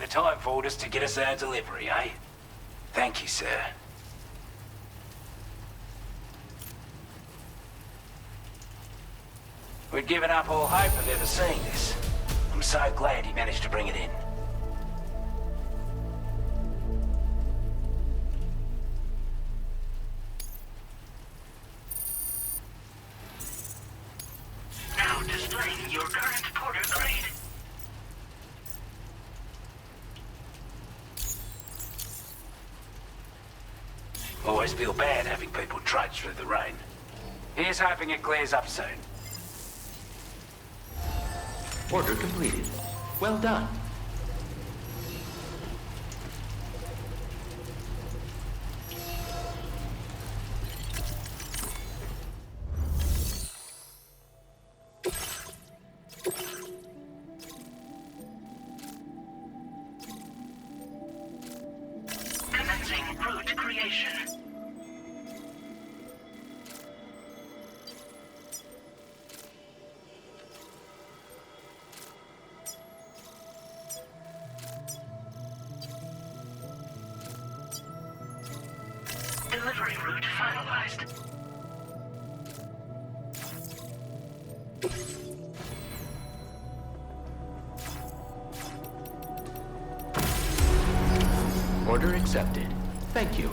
time for orders to get us our delivery, eh? Thank you, sir. We'd given up all hope of ever seeing this. I'm so glad he managed to bring it in. Now displaying your current porter grade. Always feel bad having people trudge through the rain. Here's hoping it clears up soon. Order completed. Well done. Commencing route creation. Delivery route finalized. Order accepted. Thank you.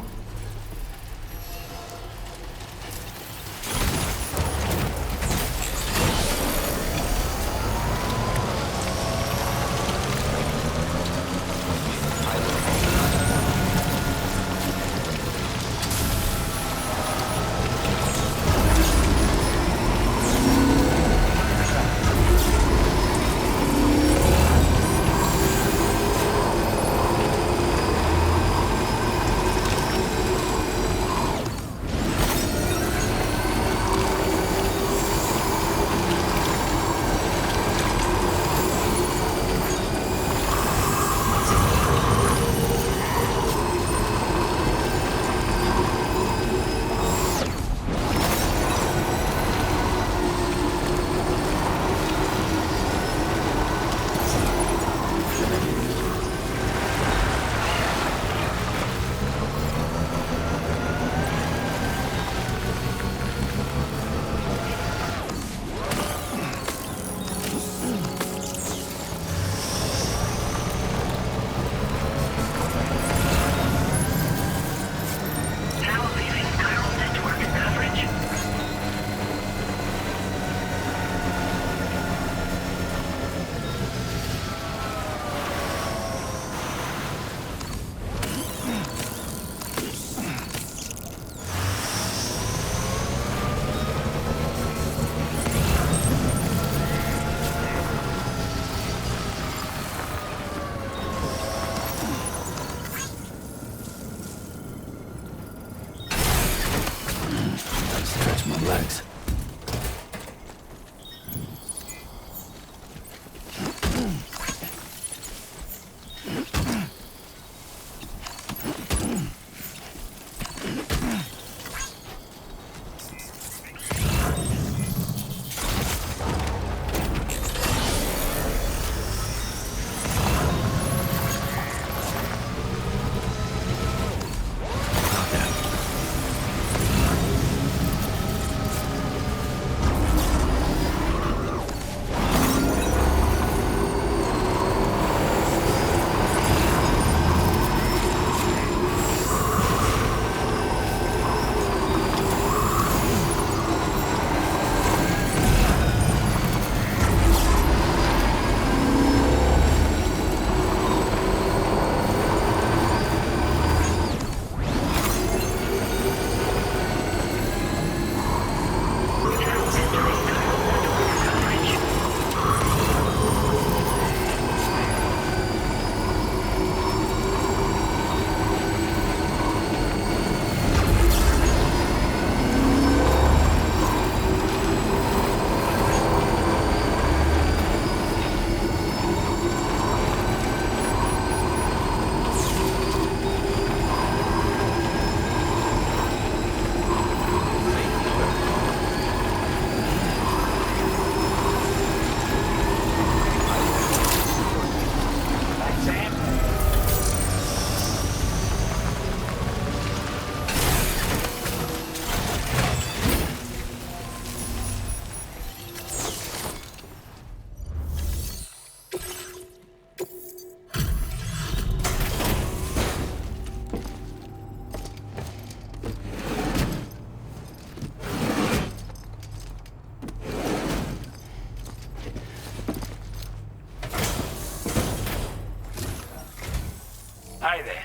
Hey there.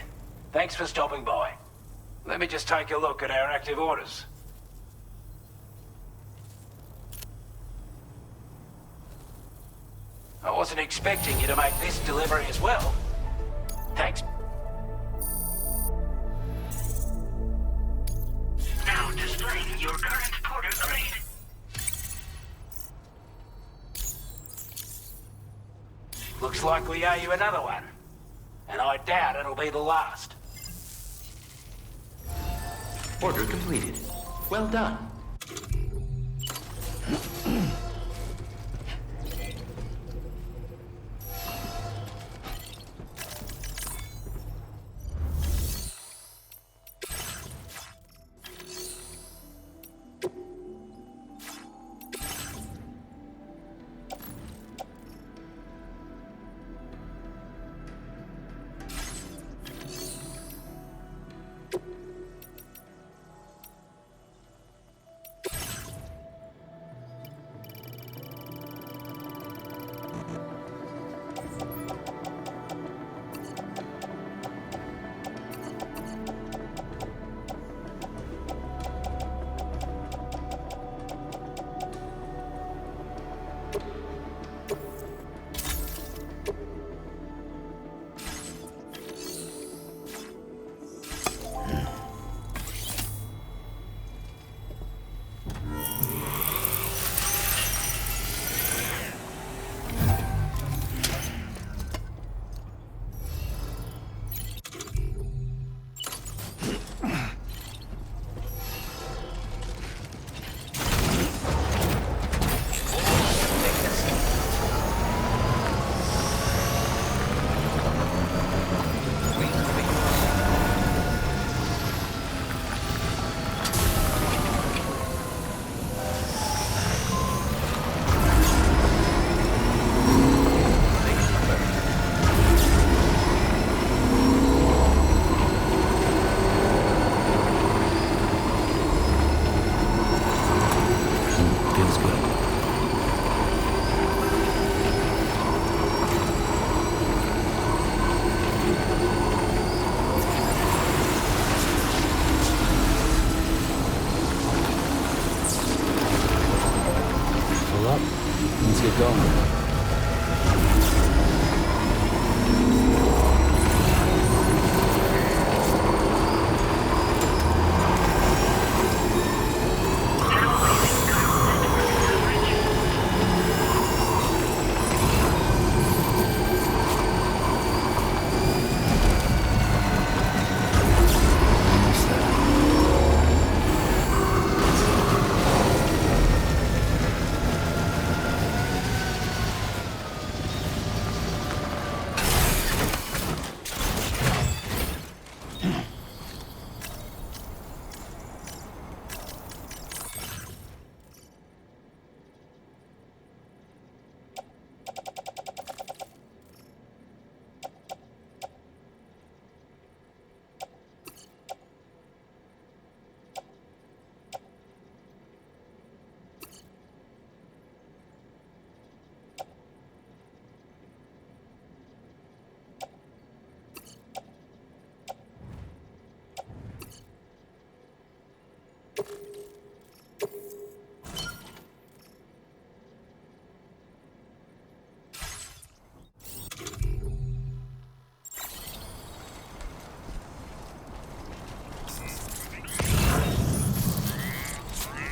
Thanks for stopping by. Let me just take a look at our active orders. I wasn't expecting you to make this delivery as well. Thanks. Now displaying your current porter grade. Looks like we owe you another one. And I doubt it'll be the last. Order completed. Well done. Let's get going.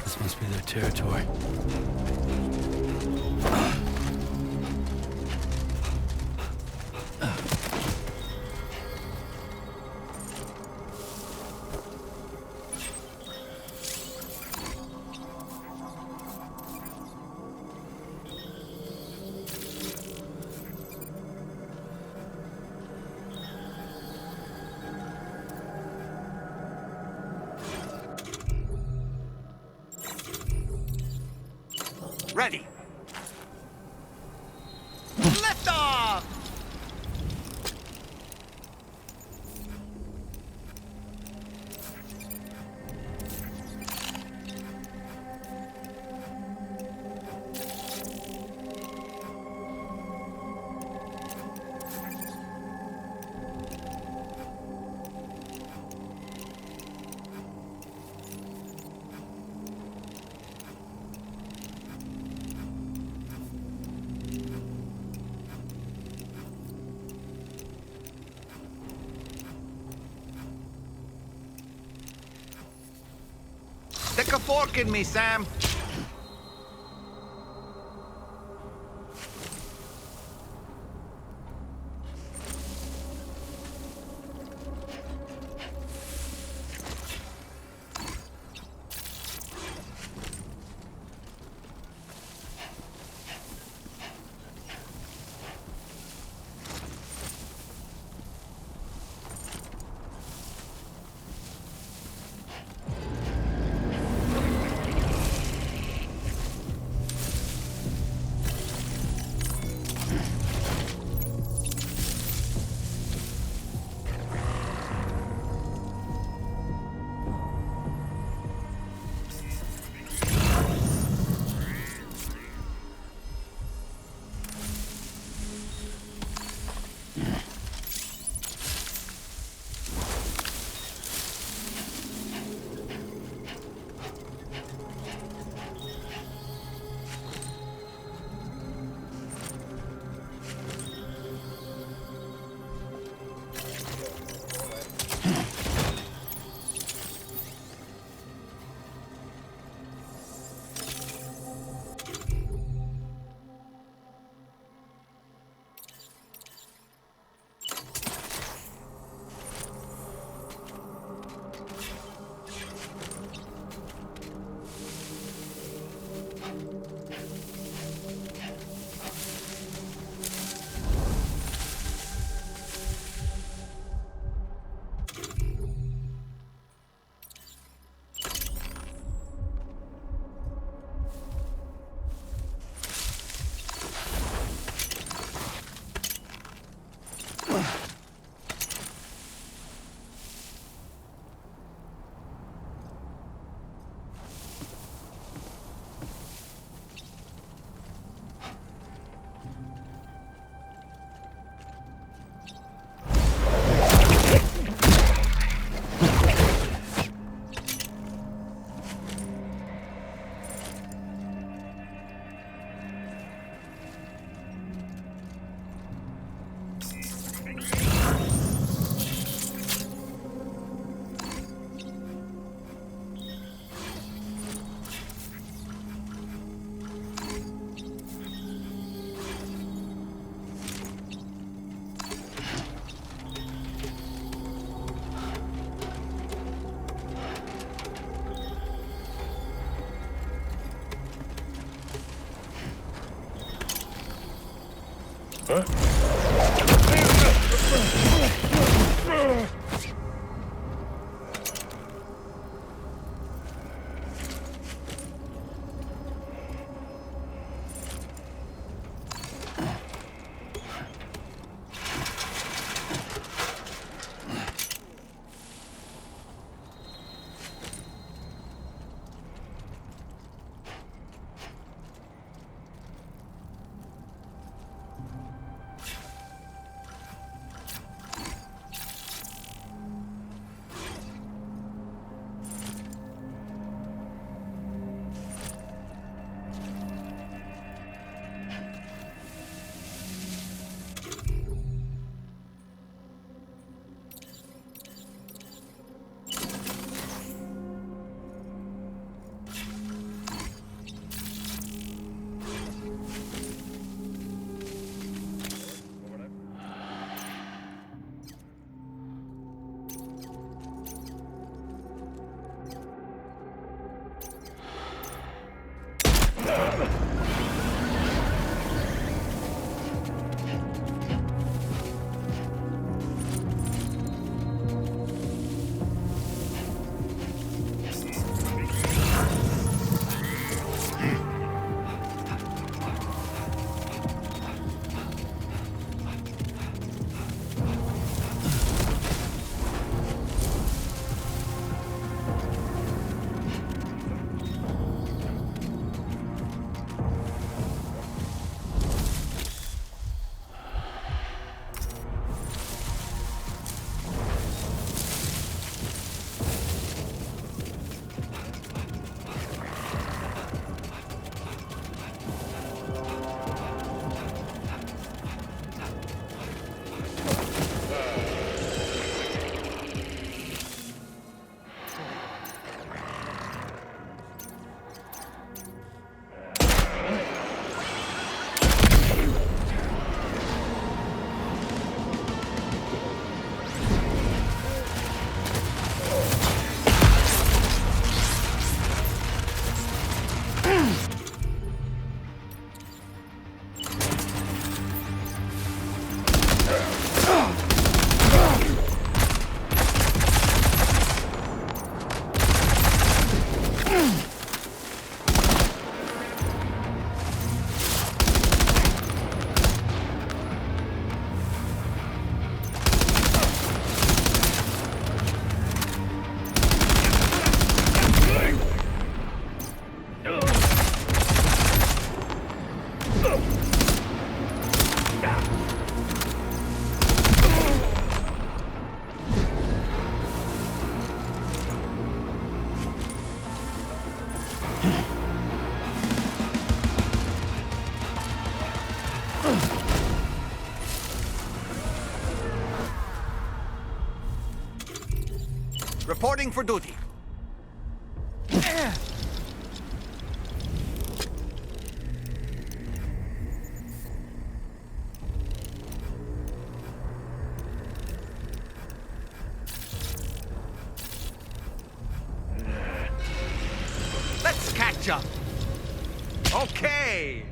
This must be their territory. Ready. Lift off! Stick a fork in me, Sam. Reporting for duty. Let's catch up. Okay.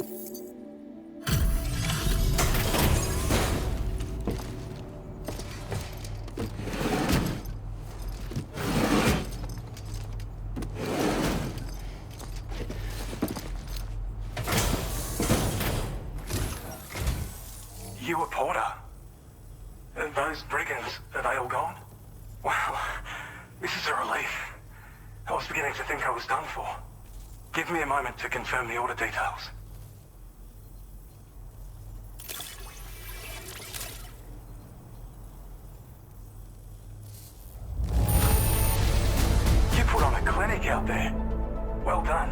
You a porter? Those brigands, are they all gone? Well, this is a relief. I was beginning to think I was done for. Give me a moment to confirm the order details. You put on a clinic out there. Well done.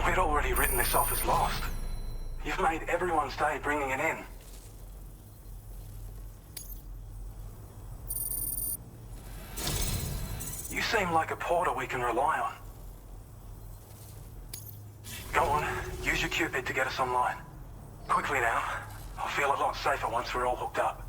We'd already written this off as lost. You've made everyone's day bringing it in. You seem like a porter we can rely on. Go on, use your Cupid to get us online. Quickly now. I'll feel a lot safer once we're all hooked up.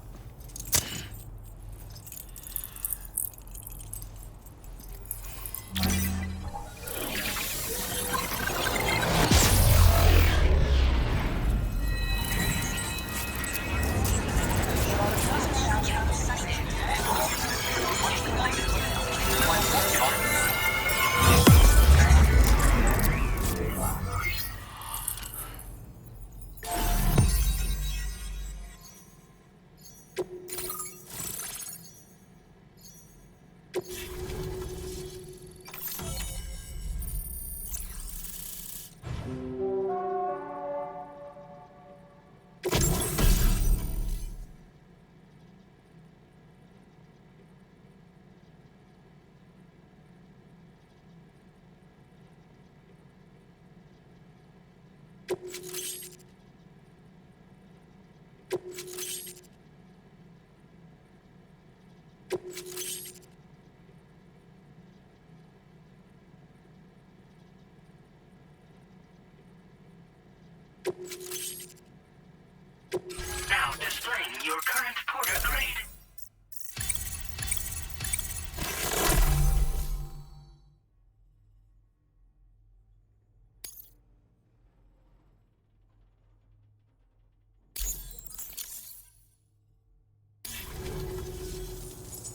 Now displaying your current porter grade.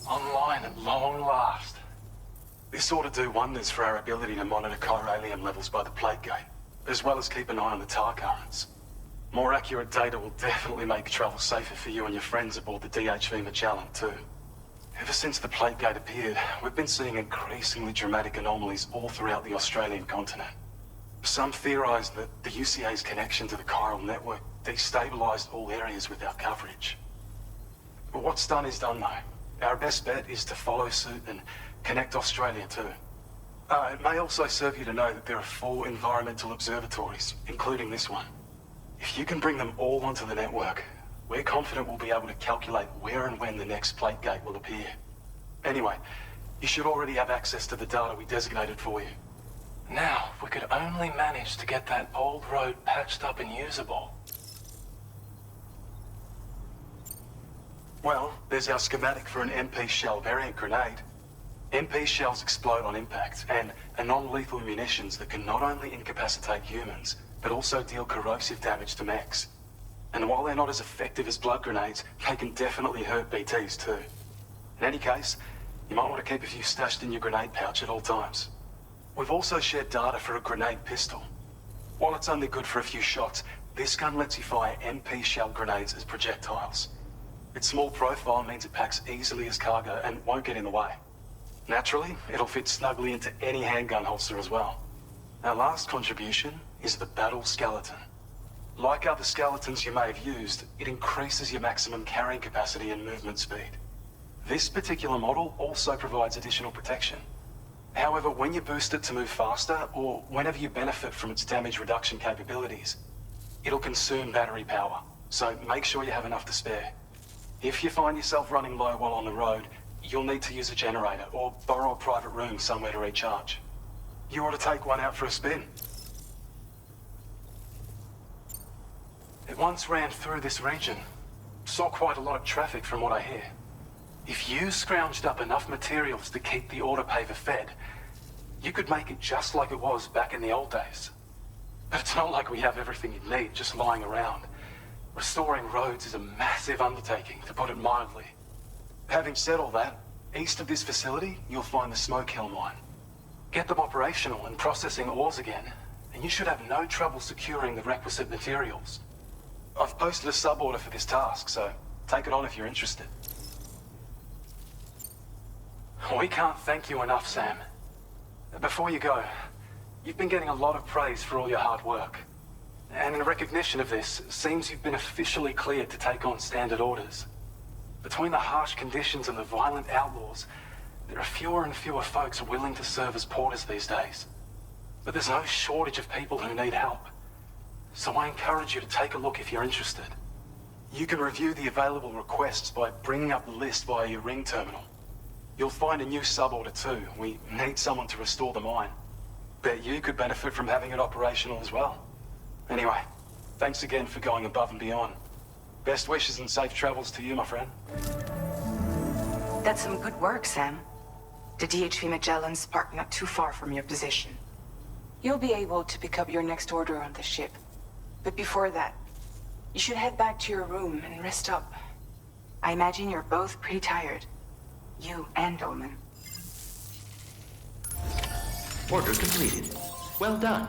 Online at long last. This ought to do wonders for our ability to monitor chiralium levels by the plate gate, as well as keep an eye on the tar currents. More accurate data will definitely make travel safer for you and your friends aboard the DHV Magellan, too. Ever since the plate gate appeared, we've been seeing increasingly dramatic anomalies all throughout the Australian continent. Some theorize that the UCA's connection to the chiral network destabilized all areas with our coverage. But what's done is done, though. Our best bet is to follow suit and connect Australia, too. It may also serve you to know that there are 4 environmental observatories, including this one. If you can bring them all onto the network, we're confident we'll be able to calculate where and when the next plate gate will appear. Anyway, you should already have access to the data we designated for you. Now, if we could only manage to get that old road patched up and usable. Well, there's our schematic for an MP shell variant grenade. MP shells explode on impact and are non-lethal munitions that can not only incapacitate humans, but also deal corrosive damage to mechs. And while they're not as effective as blood grenades, they can definitely hurt BTs too. In any case, you might want to keep a few stashed in your grenade pouch at all times. We've also shared data for a grenade pistol. While it's only good for a few shots, this gun lets you fire MP shell grenades as projectiles. Its small profile means it packs easily as cargo and won't get in the way. Naturally, it'll fit snugly into any handgun holster as well. Our last contribution is the battle skeleton. Like other skeletons you may have used, it increases your maximum carrying capacity and movement speed. This particular model also provides additional protection. However, when you boost it to move faster, or whenever you benefit from its damage reduction capabilities, it'll consume battery power, so make sure you have enough to spare. If you find yourself running low while on the road, you'll need to use a generator or borrow a private room somewhere to recharge. You ought to take one out for a spin. It once ran through this region. Saw quite a lot of traffic from what I hear. If you scrounged up enough materials to keep the autopaver fed, you could make it just like it was back in the old days. But it's not like we have everything you need just lying around. Restoring roads is a massive undertaking, to put it mildly. Having said all that, east of this facility, you'll find the Smoke Hill mine. Get them operational and processing ores again, and you should have no trouble securing the requisite materials. I've posted a sub-order for this task, so take it on if you're interested. We can't thank you enough, Sam. Before you go, you've been getting a lot of praise for all your hard work. And in recognition of this, it seems you've been officially cleared to take on standard orders. Between the harsh conditions and the violent outlaws, there are fewer and fewer folks willing to serve as porters these days. But there's no shortage of people who need help. So I encourage you to take a look if you're interested. You can review the available requests by bringing up the list via your ring terminal. You'll find a new sub-order too. We need someone to restore the mine. Bet you could benefit from having it operational as well. Anyway, thanks again for going above and beyond. Best wishes and safe travels to you, my friend. That's some good work, Sam. The DHV Magellan's parked not too far from your position. You'll be able to pick up your next order on the ship. But before that, you should head back to your room and rest up. I imagine you're both pretty tired. You and Omen. Order completed. Well done.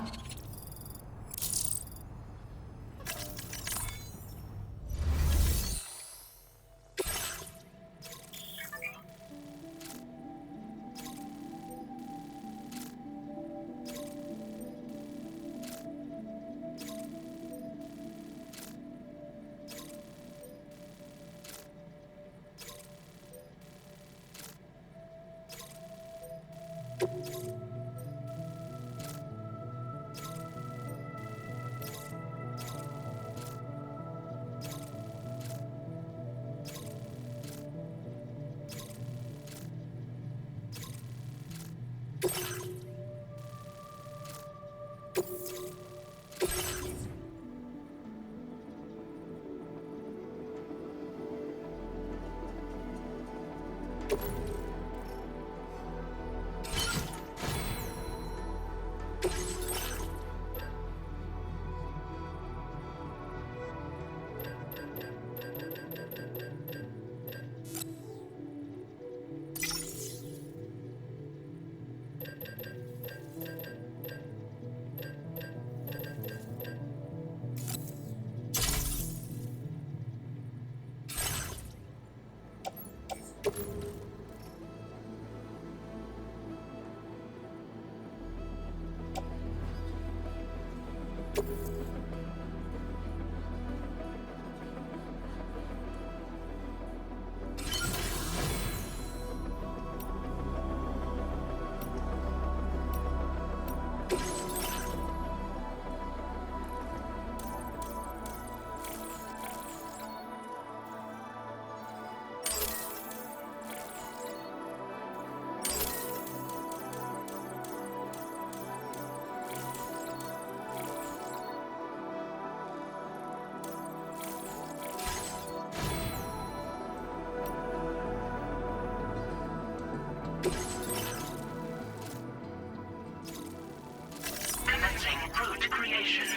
Commencing route creation.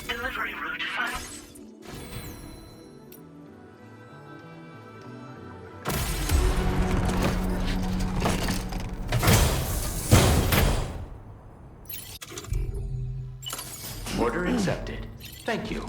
Delivery route 5. Order accepted. Thank you.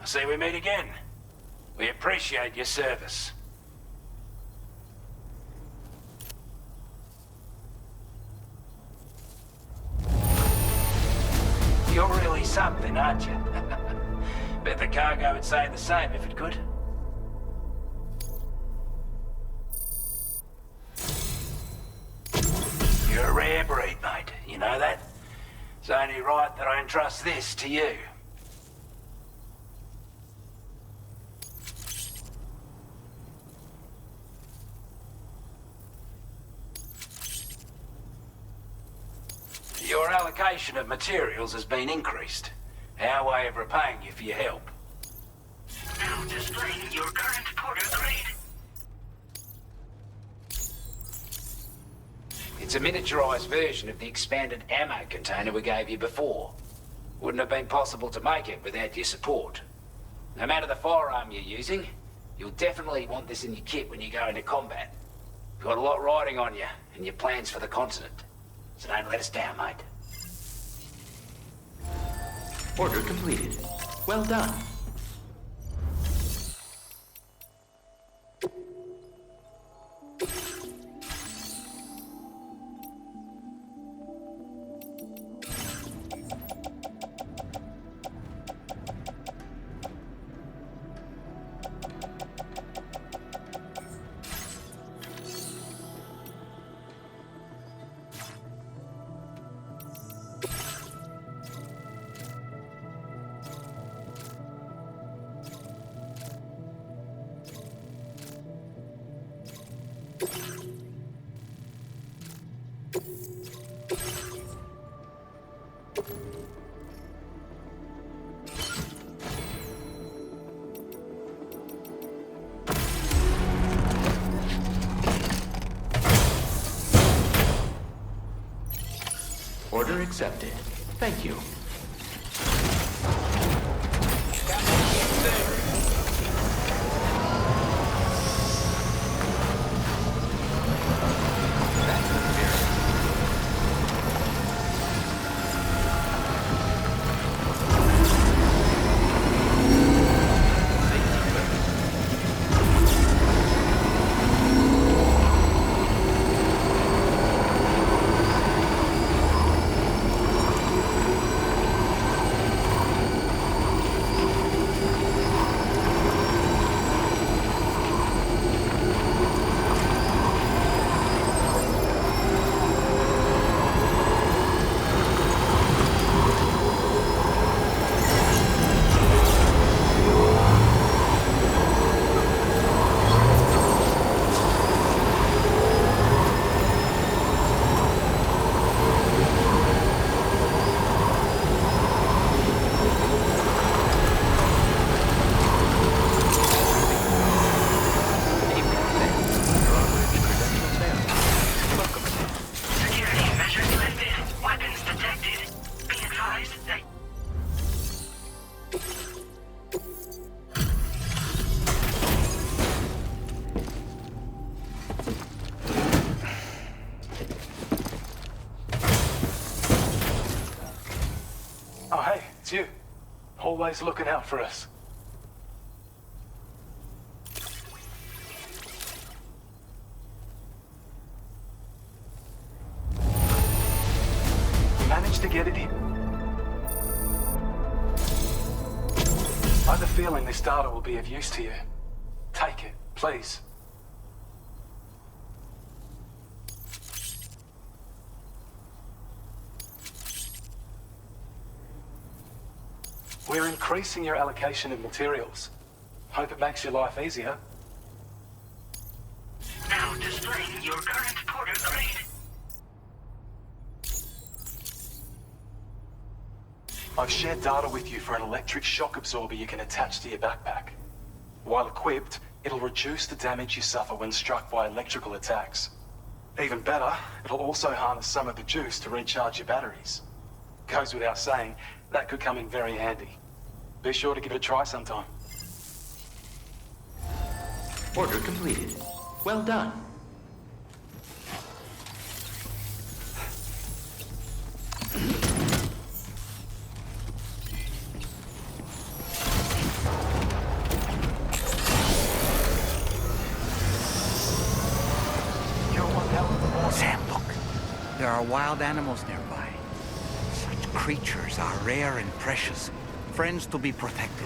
see we meet again. We appreciate your service. You're really something, aren't you? Bet the cargo would say the same if it could. You're a rare breed, mate. You know that? It's only right that I entrust this to you. Your allocation of materials has been increased. Our way of repaying you for your help. Now displaying your current porter grade. It's a miniaturized version of the expanded ammo container we gave you before. Wouldn't have been possible to make it without your support. No matter the firearm you're using, you'll definitely want this in your kit when you go into combat. You've got a lot riding on you and your plans for the continent. So don't let us down, mate. Order completed. Well done. Order accepted. Thank you. Security measures lifted. Weapons detected. Be advised that... Oh, hey, it's you. Always looking out for us. Managed to get it in. I have a feeling this data will be of use to you. Take it, please. We're increasing your allocation of materials. Hope it makes your life easier. Now displaying your current porter grade. I've shared data with you for an electric shock absorber you can attach to your backpack. While equipped, it'll reduce the damage you suffer when struck by electrical attacks. Even better, it'll also harness some of the juice to recharge your batteries. Goes without saying, that could come in very handy. Be sure to give it a try sometime. Order completed. Well done. there are wild animals nearby. Such creatures are rare and precious, friends to be protected.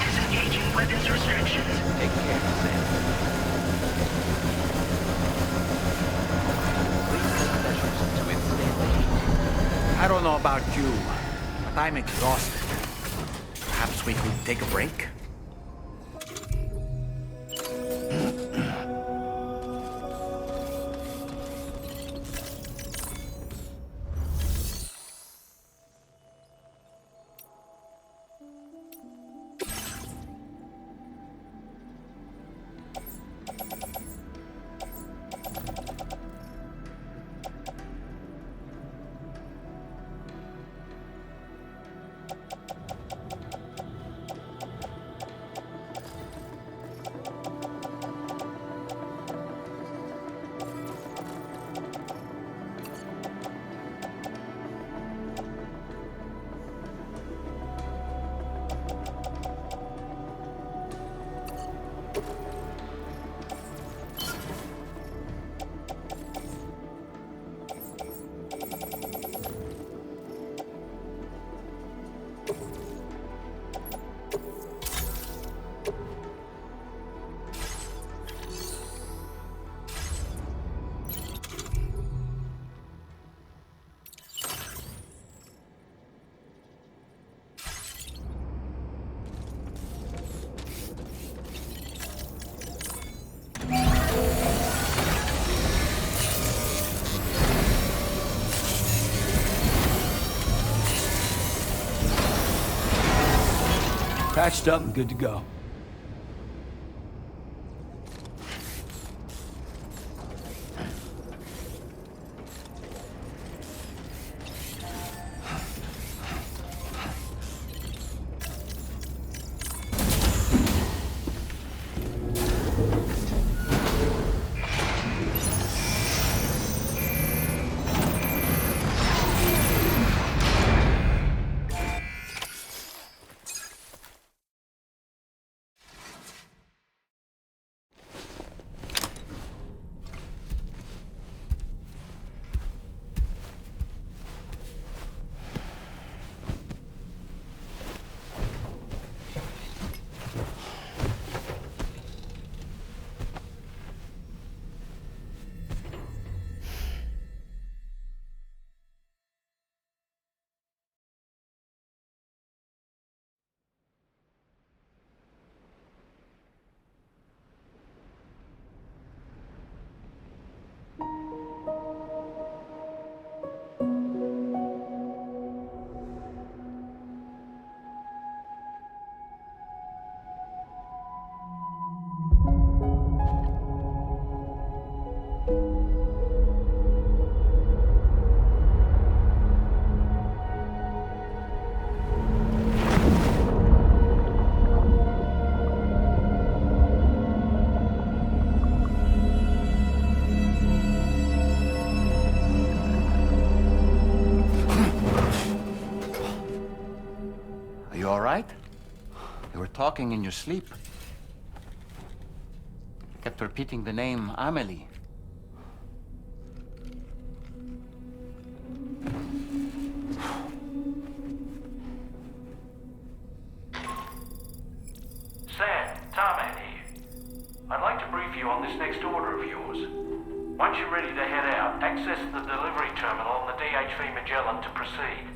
Disengaging weapons restrictions. Take care of them. I don't know about you, but I'm exhausted. Perhaps we could take a break? Patched up and good to go. You all right? You were talking in your sleep. Kept repeating the name Amelie. Sam, Tarman here. I'd like to brief you on this next order of yours. Once you're ready to head out, access the delivery terminal on the DHV Magellan to proceed.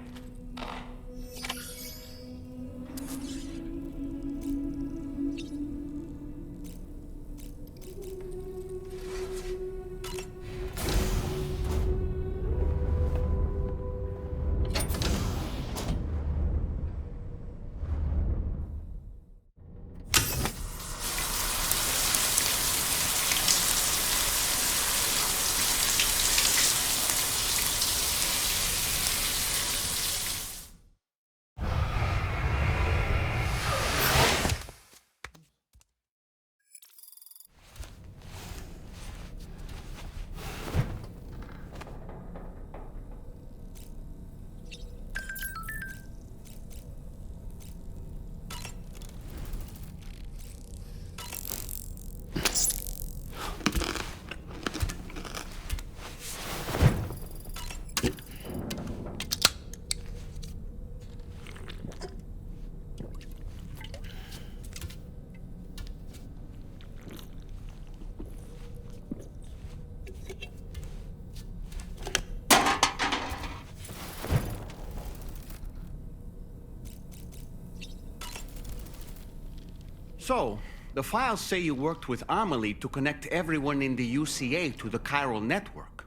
So, the files say you worked with Amelie to connect everyone in the UCA to the chiral network.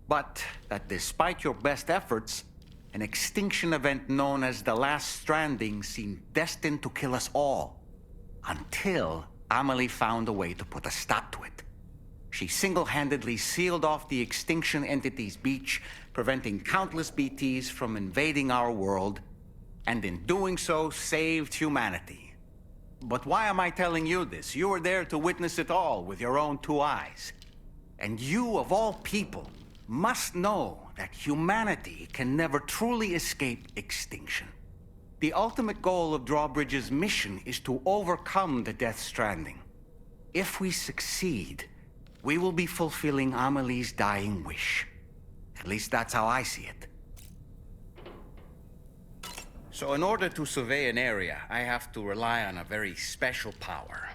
But that despite your best efforts, an extinction event known as the Last Stranding seemed destined to kill us all. Until Amelie found a way to put a stop to it. She single-handedly sealed off the extinction entity's beach, preventing countless BTs from invading our world, and in doing so, saved humanity. But why am I telling you this? You were there to witness it all with your own 2 eyes. And you, of all people, must know that humanity can never truly escape extinction. The ultimate goal of Drawbridge's mission is to overcome the Death Stranding. If we succeed, we will be fulfilling Amelie's dying wish. At least that's how I see it. So in order to survey an area, I have to rely on a very special power.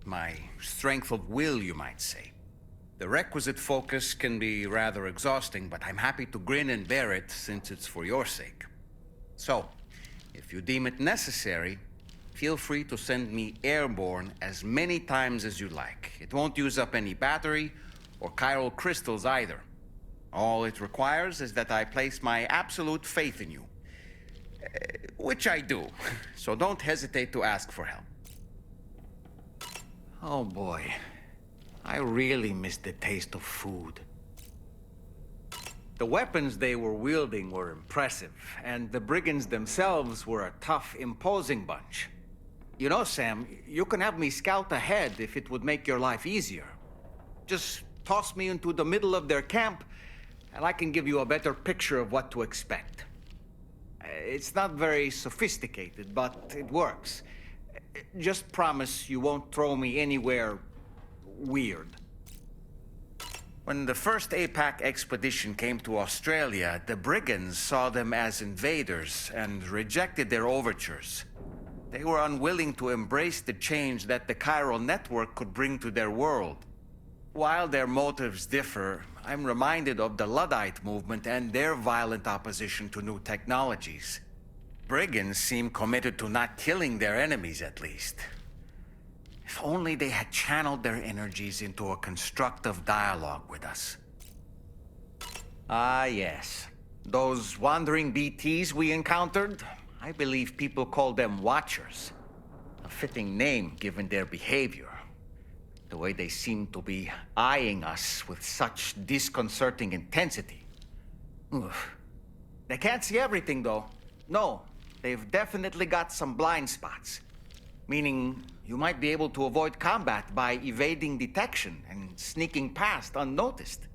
My strength of will, you might say. The requisite focus can be rather exhausting, but I'm happy to grin and bear it since it's for your sake. So, if you deem it necessary, feel free to send me airborne as many times as you like. It won't use up any battery or chiral crystals either. All it requires is that I place my absolute faith in you. Which I do, so don't hesitate to ask for help. Oh boy, I really miss the taste of food. The weapons they were wielding were impressive, and the brigands themselves were a tough, imposing bunch. You know, Sam, you can have me scout ahead if it would make your life easier. Just toss me into the middle of their camp, and I can give you a better picture of what to expect. It's not very sophisticated, but it works. Just promise you won't throw me anywhere weird. When the first APAC expedition came to Australia, the brigands saw them as invaders and rejected their overtures. They were unwilling to embrace the change that the chiral network could bring to their world. While their motives differ, I'm reminded of the Luddite movement and their violent opposition to new technologies. Brigands seem committed to not killing their enemies, at least. If only they had channeled their energies into a constructive dialogue with us. Ah, yes. Those wandering BTs we encountered, I believe people call them Watchers. A fitting name given their behavior. The way they seem to be eyeing us with such disconcerting intensity. Oof. They can't see everything, though. No, they've definitely got some blind spots. Meaning, you might be able to avoid combat by evading detection and sneaking past unnoticed.